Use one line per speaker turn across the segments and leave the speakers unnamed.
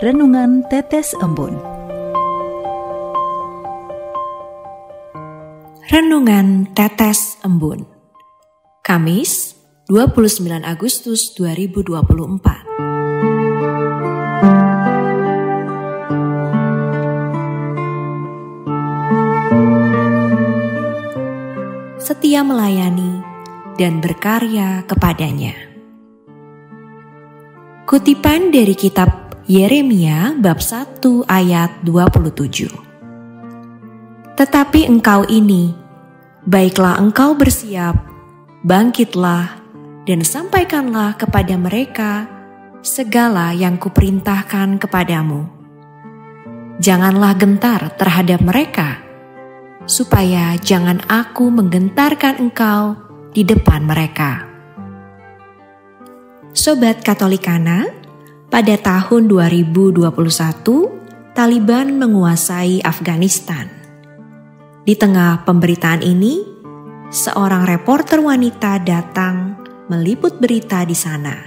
Renungan Tetes Embun.
Renungan Tetes Embun, Kamis 29 Agustus 2024. Setia melayani dan berkarya kepadanya. Kutipan dari kitab Yeremia bab 1 ayat 27. Tetapi engkau ini, baiklah engkau bersiap, bangkitlah dan sampaikanlah kepada mereka segala yang kuperintahkan kepadamu. Janganlah gentar terhadap mereka, supaya jangan aku menggentarkan engkau di depan mereka. Sobat Katolikana, pada tahun 2021, Taliban menguasai Afghanistan. Di tengah pemberitaan ini, seorang reporter wanita datang meliput berita di sana.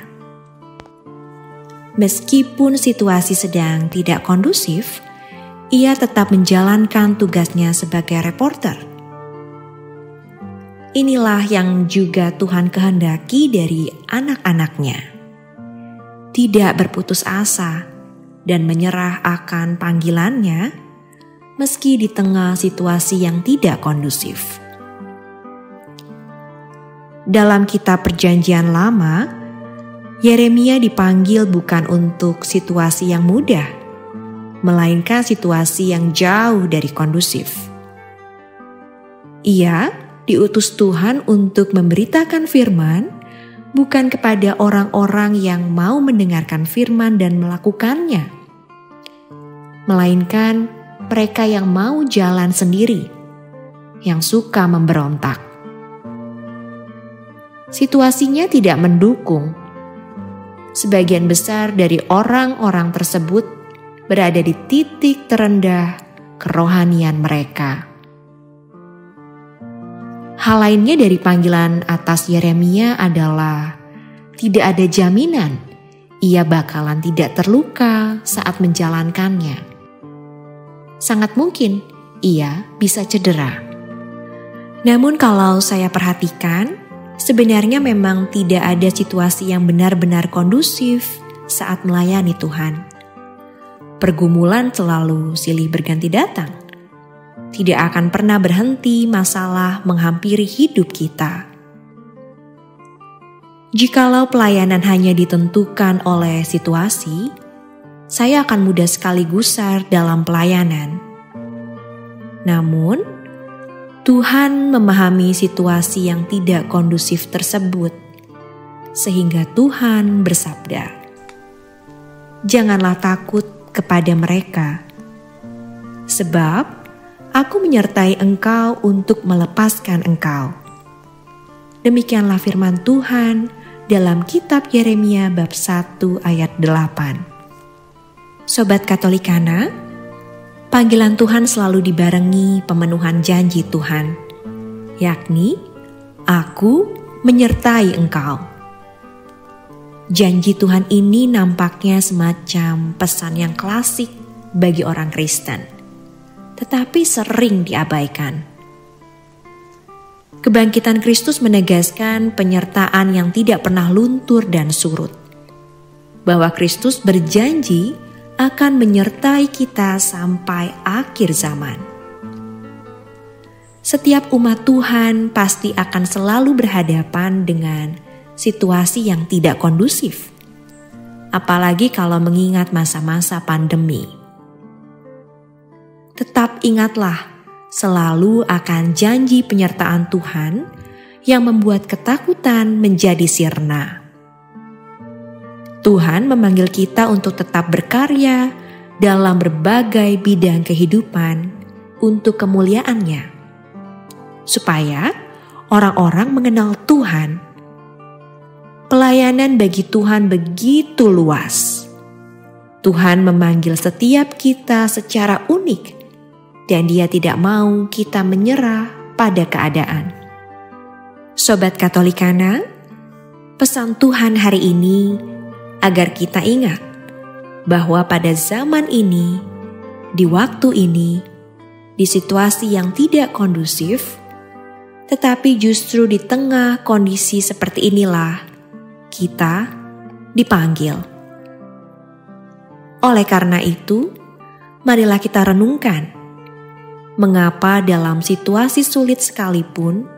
Meskipun situasi sedang tidak kondusif, ia tetap menjalankan tugasnya sebagai reporter. Inilah yang juga Tuhan kehendaki dari anak-anaknya. Tidak berputus asa dan menyerah akan panggilannya meski di tengah situasi yang tidak kondusif. Dalam kitab Perjanjian Lama, Yeremia dipanggil bukan untuk situasi yang mudah, melainkan situasi yang jauh dari kondusif. Ia diutus Tuhan untuk memberitakan firman, bukan kepada orang-orang yang mau mendengarkan firman dan melakukannya, melainkan mereka yang mau jalan sendiri, yang suka memberontak. Situasinya tidak mendukung. Sebagian besar dari orang-orang tersebut berada di titik terendah kerohanian mereka. Hal lainnya dari panggilan atas Yeremia adalah tidak ada jaminan ia bakalan tidak terluka saat menjalankannya. Sangat mungkin ia bisa cedera. Namun kalau saya perhatikan, sebenarnya memang tidak ada situasi yang benar-benar kondusif saat melayani Tuhan. Pergumulan selalu silih berganti datang. Tidak akan pernah berhenti masalah menghampiri hidup kita. Jikalau pelayanan hanya ditentukan oleh situasi, saya akan mudah sekali gusar dalam pelayanan. Namun, Tuhan memahami situasi yang tidak kondusif tersebut, sehingga Tuhan bersabda, "Janganlah takut kepada mereka, sebab Aku menyertai engkau untuk melepaskan engkau." Demikianlah firman Tuhan dalam kitab Yeremia bab 1 ayat 8. Sobat Katolikana, panggilan Tuhan selalu dibarengi pemenuhan janji Tuhan, yakni Aku menyertai engkau. Janji Tuhan ini nampaknya semacam pesan yang klasik bagi orang Kristen, tetapi sering diabaikan. Kebangkitan Kristus menegaskan penyertaan yang tidak pernah luntur dan surut, bahwa Kristus berjanji akan menyertai kita sampai akhir zaman. Setiap umat Tuhan pasti akan selalu berhadapan dengan situasi yang tidak kondusif, apalagi kalau mengingat masa-masa pandemi. Tetap ingatlah selalu akan janji penyertaan Tuhan yang membuat ketakutan menjadi sirna. Tuhan memanggil kita untuk tetap berkarya dalam berbagai bidang kehidupan untuk kemuliaan-Nya, supaya orang-orang mengenal Tuhan. Pelayanan bagi Tuhan begitu luas. Tuhan memanggil setiap kita secara unik, dan Dia tidak mau kita menyerah pada keadaan. Sobat Katolikana, pesan Tuhan hari ini agar kita ingat bahwa pada zaman ini, di waktu ini, di situasi yang tidak kondusif, tetapi justru di tengah kondisi seperti inilah kita dipanggil. Oleh karena itu, marilah kita renungkan mengapa dalam situasi sulit sekalipun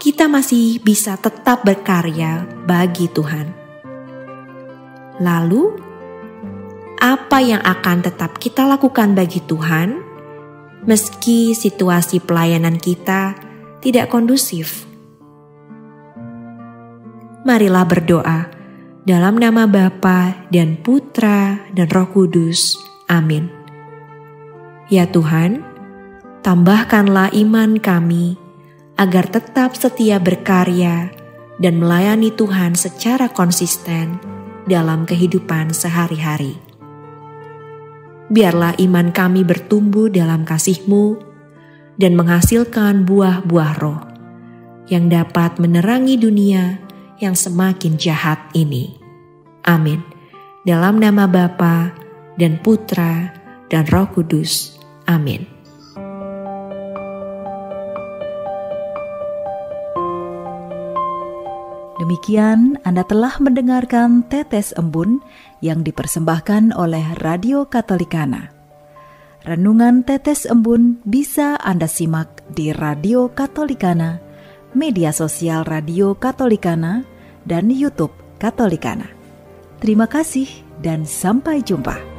kita masih bisa tetap berkarya bagi Tuhan. Lalu, apa yang akan tetap kita lakukan bagi Tuhan meski situasi pelayanan kita tidak kondusif? Marilah berdoa dalam nama Bapa dan Putra dan Roh Kudus. Amin. Ya Tuhan, tambahkanlah iman kami agar tetap setia berkarya dan melayani Tuhan secara konsisten dalam kehidupan sehari-hari. Biarlah iman kami bertumbuh dalam kasih-Mu dan menghasilkan buah-buah roh yang dapat menerangi dunia yang semakin jahat ini. Amin. Dalam nama Bapa dan Putra dan Roh Kudus. Amin.
Demikian Anda telah mendengarkan Tetes Embun yang dipersembahkan oleh Radio Katolikana. Renungan Tetes Embun bisa Anda simak di Radio Katolikana, media sosial Radio Katolikana, dan YouTube Katolikana. Terima kasih dan sampai jumpa.